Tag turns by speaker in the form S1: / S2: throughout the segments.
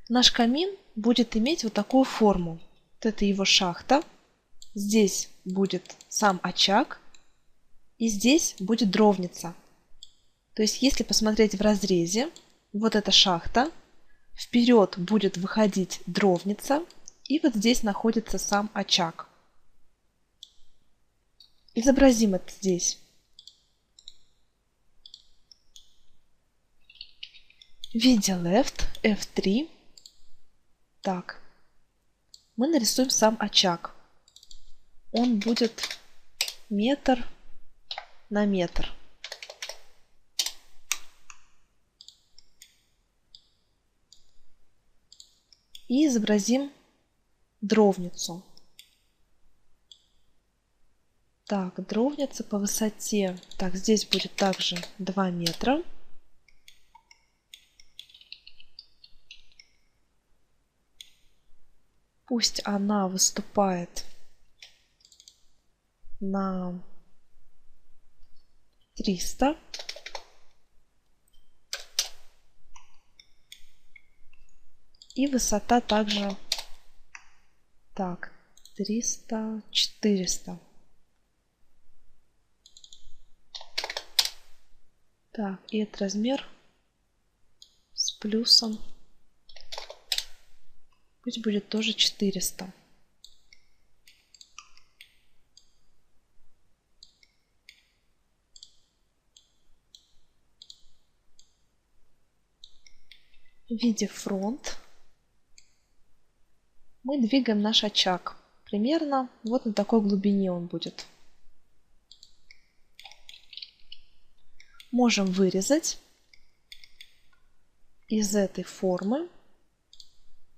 S1: Наш камин будет иметь вот такую форму. Вот это его шахта. Здесь будет сам очаг. И здесь будет дровница. То есть, если посмотреть в разрезе, вот эта шахта, вперед будет выходить дровница, и вот здесь находится сам очаг. Изобразим это здесь. В виде left F3. Так. Мы нарисуем сам очаг. Он будет метр на метр. И изобразим дровницу. Так, дровница по высоте. Так, здесь будет также 2 метра. Пусть она выступает на 300. И высота также, так, 300, 400. Так, и этот размер с плюсом. Пусть будет тоже 400. В виде фронт мы двигаем наш очаг. Примерно вот на такой глубине он будет. Можем вырезать из этой формы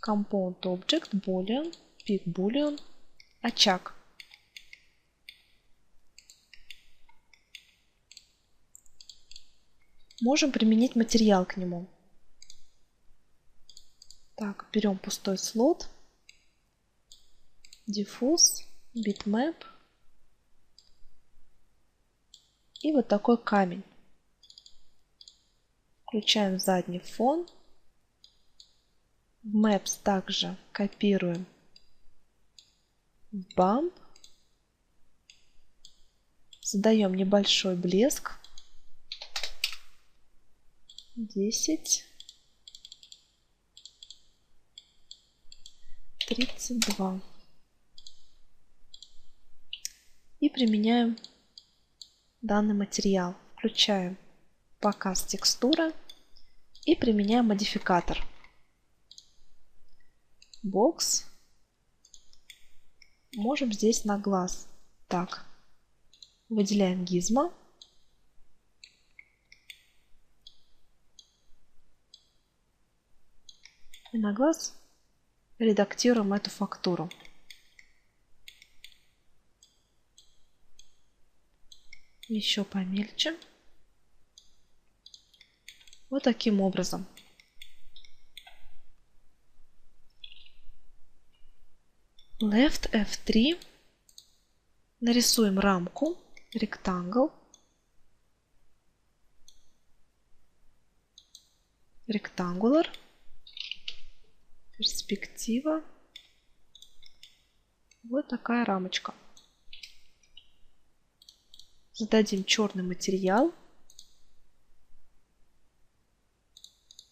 S1: Compound Object, Boolean, Pick Boolean, очаг. Можем применить материал к нему. Так, берем пустой слот, Diffuse, Bitmap и вот такой камень. Включаем задний фон. В Maps также копируем в Bump. Задаем небольшой блеск. 10. 32. И применяем данный материал. Включаем показ текстуры и применяем модификатор. Бокс. Можем здесь на глаз. Так. Выделяем гизмо. И на глаз редактируем эту фактуру. Еще помельче. Вот таким образом. Left F3. Нарисуем рамку. Rectangle. Rectangular. Перспектива. Вот такая рамочка. Зададим черный материал.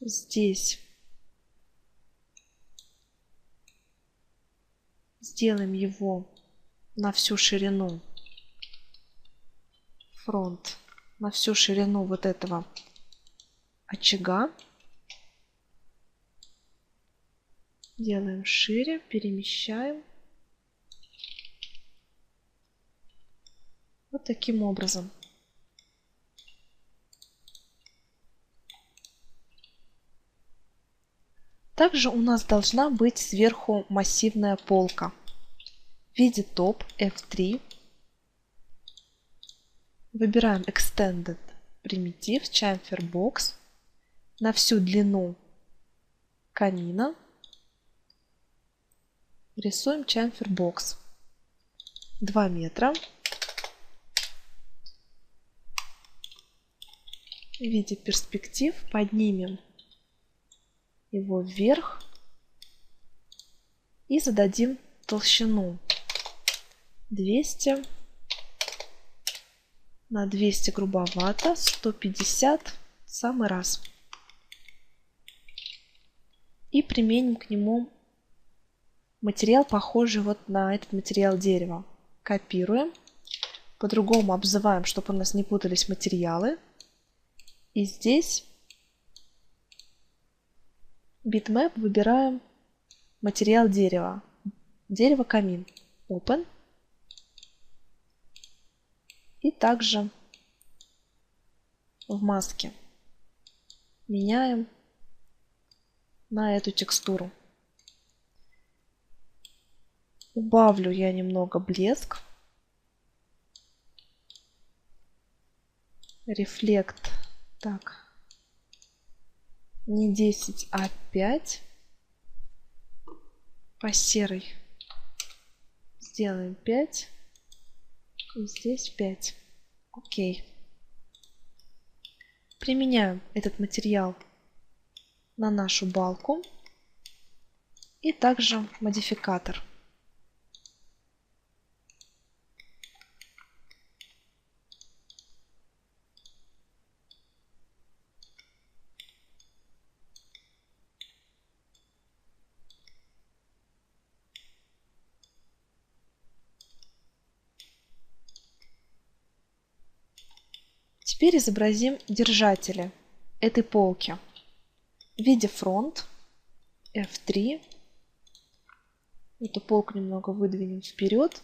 S1: Здесь сделаем его на всю ширину. Фронт на всю ширину вот этого очага. Делаем шире, перемещаем. Вот таким образом. Также у нас должна быть сверху массивная полка. В виде топ F3. Выбираем Extended Primitive Chamfer Box на всю длину камина. Рисуем Chamfer Box. 2 метра. В виде перспектив поднимем его вверх И зададим толщину 200 на 200 грубовато, 150 в самый раз. И применим к нему материал, похожий вот на этот материал дерева. Копируем. По-другому обзываем, чтобы у нас не путались материалы. И здесь Bitmap выбираем материал дерева. Дерево камин. Open. И также в маске меняем на эту текстуру. Убавлю я немного блеск. Рефлект. Так. Не 10, а 5. По серой сделаем 5. И здесь 5. Окей. Применяем этот материал на нашу балку. И также модификатор. Теперь изобразим держатели этой полки. В виде фронт F3. Эту полку немного выдвинем вперед.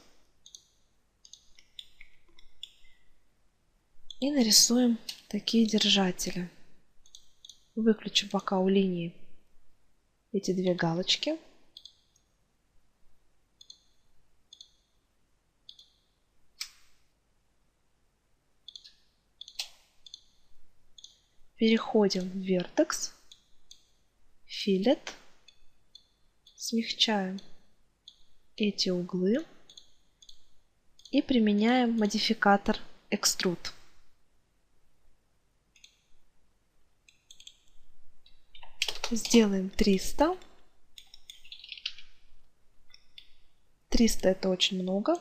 S1: И нарисуем такие держатели. Выключу пока у линии эти две галочки. Переходим в Vertex, Fillet, смягчаем эти углы и применяем модификатор Extrude. Сделаем 300. 300 это очень много.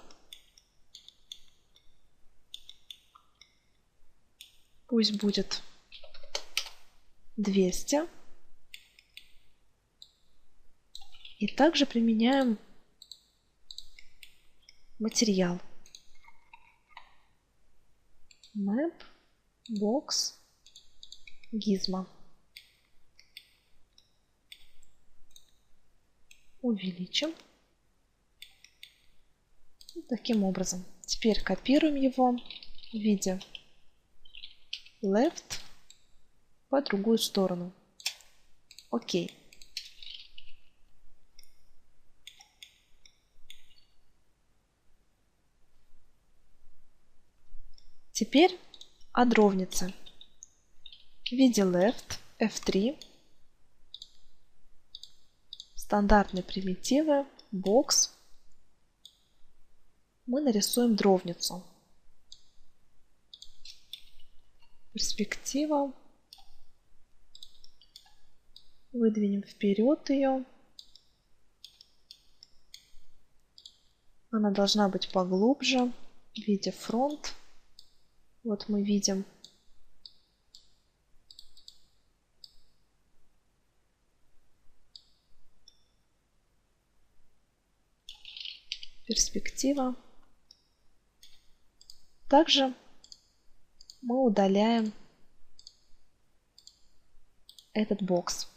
S1: Пусть будет 200. И также применяем материал. Map, Box, Gizmo. Увеличим. Таким образом. Теперь копируем его в виде Left по другую сторону. Окей. Теперь о дровнице. В виде Left, F3. Стандартные примитивы, Box. Мы нарисуем дровницу. Перспектива. Выдвинем вперед ее. Она должна быть поглубже. В виде фронт. Вот мы видим перспектива. Также мы удаляем этот бокс.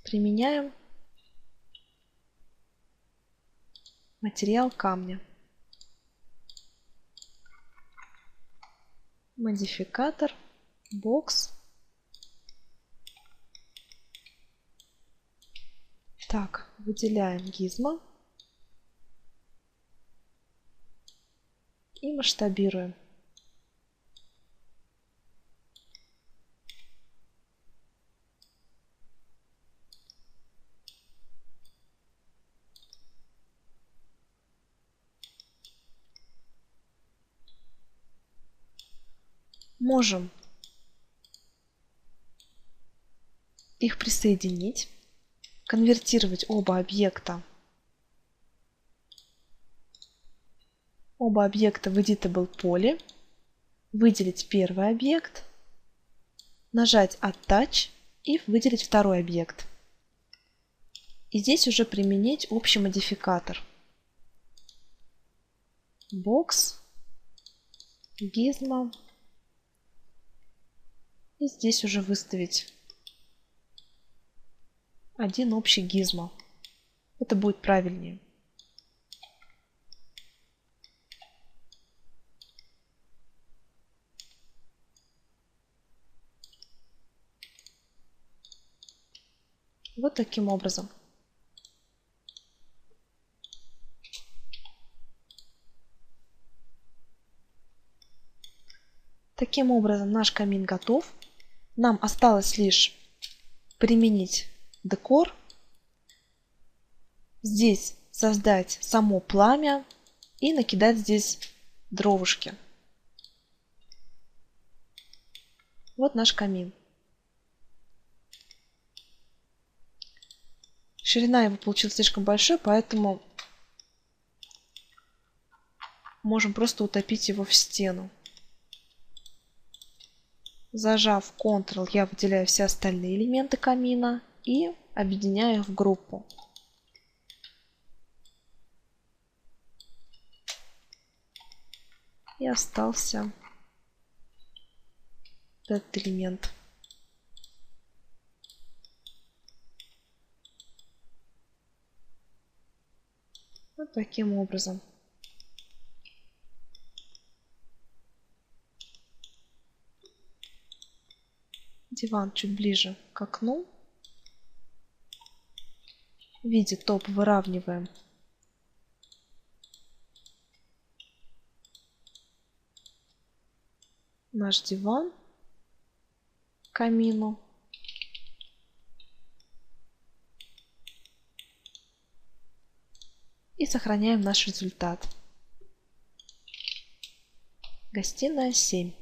S1: Применяем материал камня. Модификатор, бокс. Так, выделяем гизмо. И масштабируем. Можем их присоединить конвертировать оба объекта в Editable поле, выделить первый объект, нажать Attach и выделить второй объект. И здесь уже применить общий модификатор. Box, Gizmo. И здесь уже выставить один общий Gizmo. Это будет правильнее. Вот таким образом. Таким образом наш камин готов. Нам осталось лишь применить декор. Здесь создать само пламя и накидать здесь дровушки. Вот наш камин. Ширина его получилась слишком большой, поэтому можем просто утопить его в стену. Зажав Ctrl, я выделяю все остальные элементы камина и объединяю их в группу. И остался этот элемент. Вот таким образом. Диван чуть ближе к окну. В виде топ выравниваем наш диван к камину. И сохраняем наш результат. Гостиная 7.